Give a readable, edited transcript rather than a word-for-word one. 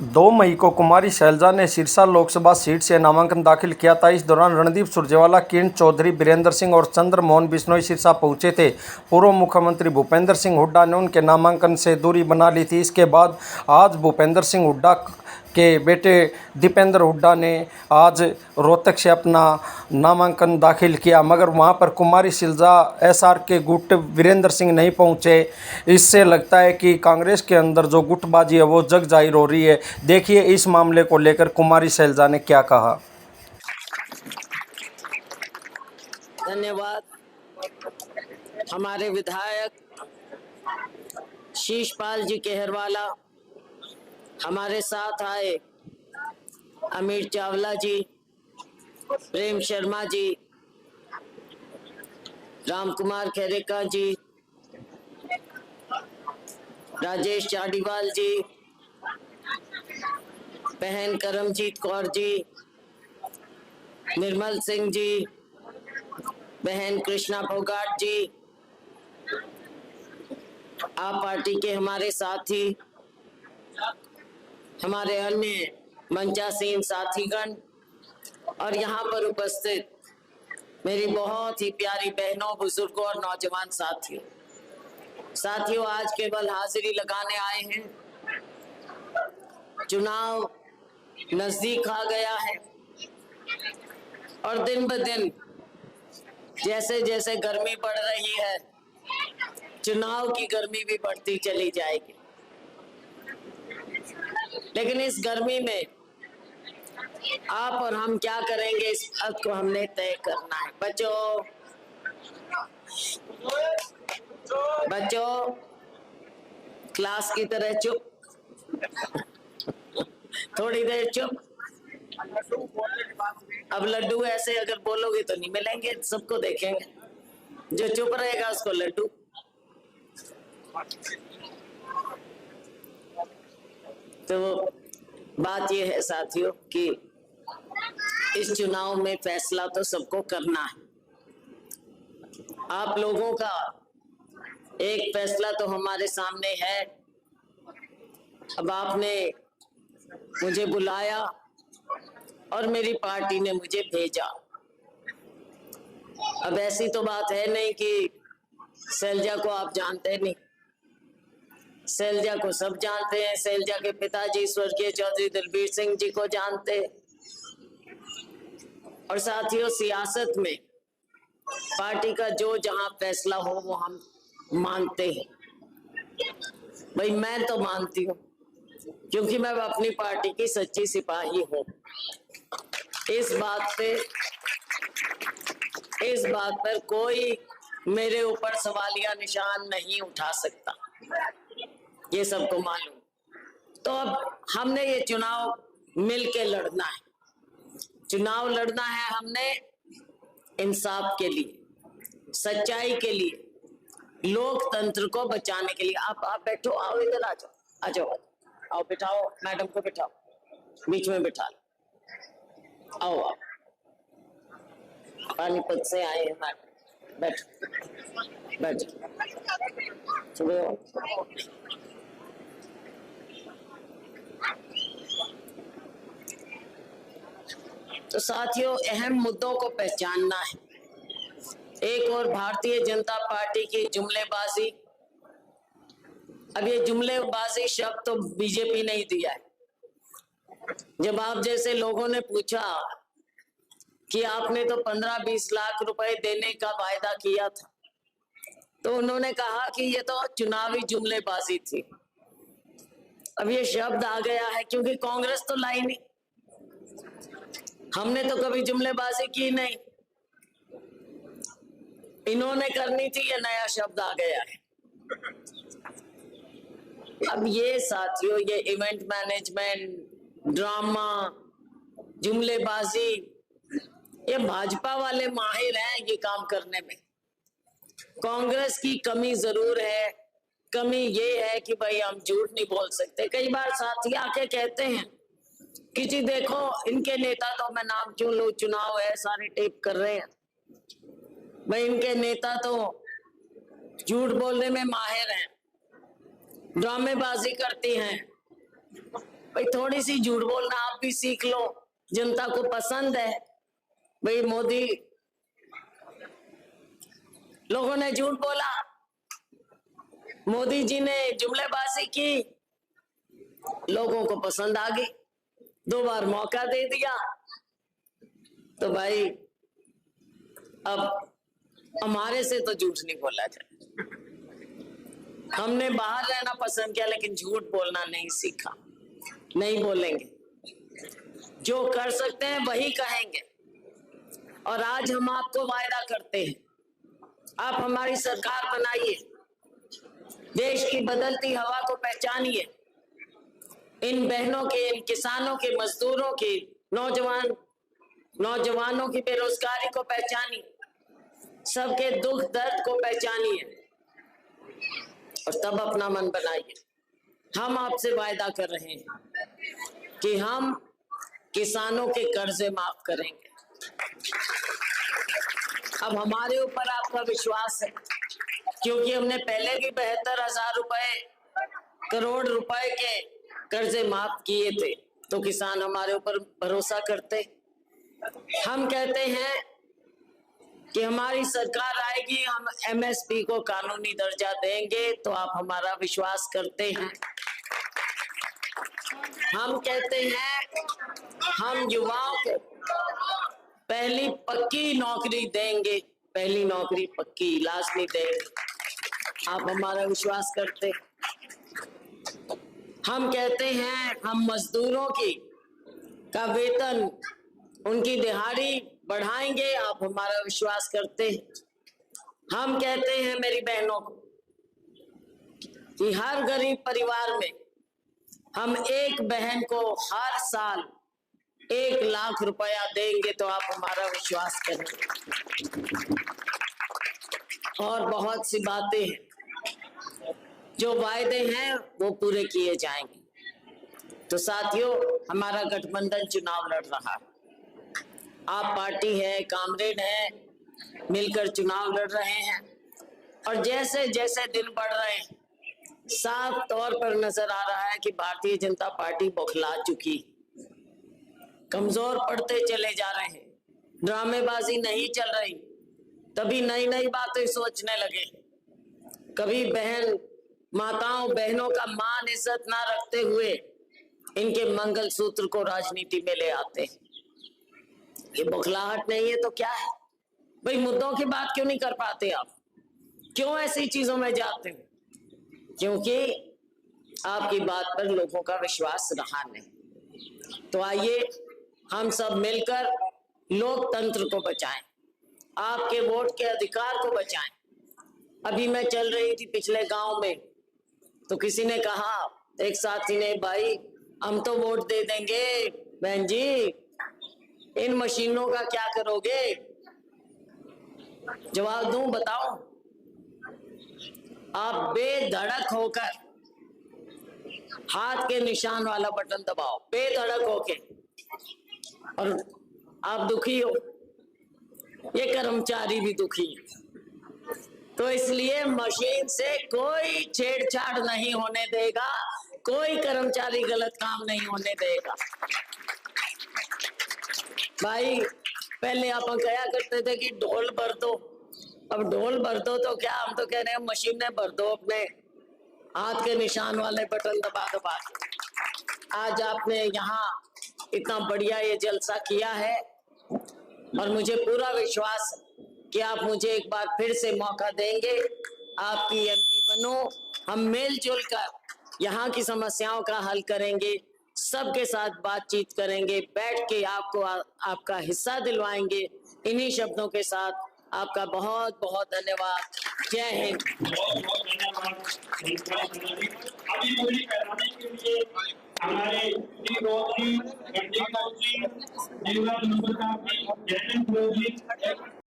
2 मई को कुमारी शैलजा ने सिरसा लोकसभा सीट से नामांकन दाखिल किया था। इस दौरान रणदीप सुरजेवाला, किरण चौधरी, बीरेंद्र सिंह और चंद्र मोहन बिश्नोई सिरसा पहुंचे थे। पूर्व मुख्यमंत्री भूपेंद्र सिंह हुड्डा ने उनके नामांकन से दूरी बना ली थी। इसके बाद आज भूपेंद्र सिंह हुड्डा के बेटे दीपेंद्र हुड्डा ने आज रोहतक से अपना नामांकन दाखिल किया, मगर वहां पर कुमारी शैलजा, एसआर के गुट वीरेंद्र सिंह नहीं पहुंचे। इससे लगता है कि कांग्रेस के अंदर जो गुटबाजी है वो जग जाहिर हो रही है। देखिए इस मामले को लेकर कुमारी शैलजा ने क्या कहा। धन्यवाद। हमारे विधायक शीशपाल जी केहरवाला, हमारे साथ आए अमीर चावला जी, प्रेम शर्मा जी, राम कुमार खेरेका जी, राजेश चाडीवाल जी, बहन करमजीत कौर जी, निर्मल सिंह जी, बहन कृष्णा फोगाट जी, आप पार्टी के हमारे साथी, हमारे अन्य मंचासीन साथीगण और यहाँ पर उपस्थित मेरी बहुत ही प्यारी बहनों, बुजुर्गों और नौजवान साथियों, आज केवल हाजिरी लगाने आए हैं। चुनाव नजदीक आ गया है और दिन ब दिन जैसे जैसे गर्मी बढ़ रही है, चुनाव की गर्मी भी बढ़ती चली जाएगी। लेकिन इस गर्मी में आप और हम क्या करेंगे, इस बात को हमने तय करना है। बच्चों क्लास की तरह चुप, थोड़ी देर चुप। अब लड्डू ऐसे अगर बोलोगे तो नहीं मिलेंगे, सबको देखेंगे, जो चुप रहेगा उसको लड्डू। तो बात यह है साथियों कि इस चुनाव में फैसला तो सबको करना है। आप लोगों का एक फैसला तो हमारे सामने है। अब आपने मुझे बुलाया और मेरी पार्टी ने मुझे भेजा। अब ऐसी तो बात है नहीं कि शैलजा को आप जानते नहीं। शैलजा को सब जानते हैं। शैलजा के पिताजी स्वर्गीय चौधरी दलबीर सिंह जी को जानते। और साथियों, सियासत में पार्टी का जो जहां फैसला हो वो हम मानते हैं। भाई मैं तो मानती हूँ, क्योंकि मैं अपनी पार्टी की सच्ची सिपाही हूँ। इस बात पर कोई मेरे ऊपर सवालिया निशान नहीं उठा सकता, ये सबको मालूम। तो अब हमने ये चुनाव मिलके लड़ना है। चुनाव लड़ना है हमने इंसाफ के लिए, सच्चाई के लिए, लोकतंत्र को बचाने के लिए। आप बैठो, आओ इधर आ जाओ, आ जाओ, आओ बिठाओ, मैडम को बिठाओ, बीच में बिठा लो। आओ आप, पानीपत से आए हैं मैडम, बैठो बैठो, सुबह तो साथियों, अहम मुद्दों को पहचानना है। एक और भारतीय जनता पार्टी की जुमलेबाजी। अब ये जुमलेबाजी शब्द तो बीजेपी ने ही दिया है। जब आप जैसे लोगों ने पूछा कि आपने तो 15-20 लाख रुपए देने का वायदा किया था, तो उन्होंने कहा कि ये तो चुनावी जुमलेबाजी थी। अब ये शब्द आ गया है क्योंकि कांग्रेस तो लाई नहीं, हमने तो कभी जुमलेबाजी की नहीं, इन्होंने करनी थी, ये नया शब्द आ गया है। अब ये साथियों, ये इवेंट मैनेजमेंट, ड्रामा, जुमलेबाजी, ये भाजपा वाले माहिर हैं ये काम करने में। कांग्रेस की कमी जरूर है। कमी ये है कि भाई हम झूठ नहीं बोल सकते। कई बार साथी आके कहते हैं कि जी देखो इनके नेता, तो मैं नाम क्यों लूं, चुनाव है, सारे टेप कर रहे हैं, भाई इनके नेता तो झूठ बोलने में माहिर हैं, ड्रामेबाजी करती हैं, भाई थोड़ी सी झूठ बोलना आप भी सीख लो, जनता को पसंद है। भाई मोदी लोगों ने झूठ बोला, मोदी जी ने जुमलेबाजी की, लोगों को पसंद आ गई, 2 बार मौका दे दिया। तो भाई अब हमारे से तो झूठ नहीं बोला जाए। हमने बाहर रहना पसंद किया लेकिन झूठ बोलना नहीं सीखा। नहीं बोलेंगे, जो कर सकते हैं वही कहेंगे। और आज हम आपको वायदा करते हैं, आप हमारी सरकार बनाइए, देश की बदलती हवा को पहचानिए, इन बहनों के, इन किसानों के, मजदूरों के, नौजवानों की बेरोजगारी को पहचानिए, सबके दुख दर्द को पहचानिए और तब अपना मन बनाइए। हम आपसे वायदा कर रहे हैं कि हम किसानों के कर्जे माफ करेंगे। अब हमारे ऊपर आपका विश्वास है, क्योंकि हमने पहले भी 72,000 रुपए, करोड़ रुपए के कर्जे माफ किए थे, तो किसान हमारे ऊपर भरोसा करते। हम कहते हैं कि हमारी सरकार आएगी, हम एमएसपी को कानूनी दर्जा देंगे, तो आप हमारा विश्वास करते हैं। हम कहते हैं हम युवाओं को पहली पक्की नौकरी देंगे, पहली नौकरी पक्की, लाजमी देंगे, आप हमारा विश्वास करते। हम कहते हैं हम मजदूरों का वेतन, उनकी दिहाड़ी बढ़ाएंगे, आप हमारा विश्वास करते हैं। हम कहते हैं मेरी बहनों को कि हर गरीब परिवार में हम एक बहन को हर साल 1 लाख रुपया देंगे, तो आप हमारा विश्वास करें। और बहुत सी बातें हैं, जो वायदे हैं वो पूरे किए जाएंगे। तो साथियों, हमारा गठबंधन चुनाव लड़ रहा है, आप पार्टी है, कामरेड है, मिलकर चुनाव लड़ रहे हैं। और जैसे जैसे दिन बढ़ रहे हैं, साफ तौर पर नजर आ रहा है कि भारतीय जनता पार्टी बौखला चुकी, कमजोर पड़ते चले जा रहे हैं, ड्रामेबाजी नहीं चल रही। तभी नई नई बातें सोचने लगे, कभी बहन माताओं बहनों का मान इज्जत ना रखते हुए इनके मंगलसूत्र को राजनीति में ले आते हैं। ये बौखलाहट नहीं है तो क्या है? भाई मुद्दों की बात क्यों नहीं कर पाते आप? क्यों ऐसी चीजों में जाते हैं? क्योंकि आपकी बात पर लोगों का विश्वास रहा नहीं। तो आइए हम सब मिलकर लोकतंत्र को बचाएं, आपके वोट के अधिकार को बचाएं। अभी मैं चल रही थी पिछले गांव में, तो किसी ने कहा, एक साथी ने, भाई हम तो वोट दे देंगे, बहन जी इन मशीनों का क्या करोगे? जवाब दूं, बताओ? आप बेधड़क होकर हाथ के निशान वाला बटन दबाओ, बेधड़क होके, और आप दुखी हो, ये कर्मचारी भी दुखी है। तो इसलिए मशीन से कोई छेड़छाड़ नहीं होने देगा, कोई कर्मचारी गलत काम नहीं होने देगा। भाई पहले आप कहा करते थे कि ढोल भर दो, अब ढोल भर दो तो क्या, हम तो कह रहे हैं मशीनें भर दो अपने हाथ के निशान वाले बटन दबा दबा। आज आपने यहाँ इतना बढ़िया ये जलसा किया है और मुझे पूरा विश्वास है कि आप मुझे एक बार फिर से मौका देंगे, आपकी एमपी बनो, हम मिलजुल कर यहाँ की समस्याओं का हल करेंगे, सबके साथ बातचीत करेंगे, बैठ के आपको आपका हिस्सा दिलवाएंगे। इन्हीं शब्दों के साथ आपका बहुत बहुत धन्यवाद। जय हिंद। बहुत बहुत धन्यवाद। अभी पूरी कराने के लिए हमारे श्री रोजी, गंडी कौर जी, जिला नंबर का जैन जी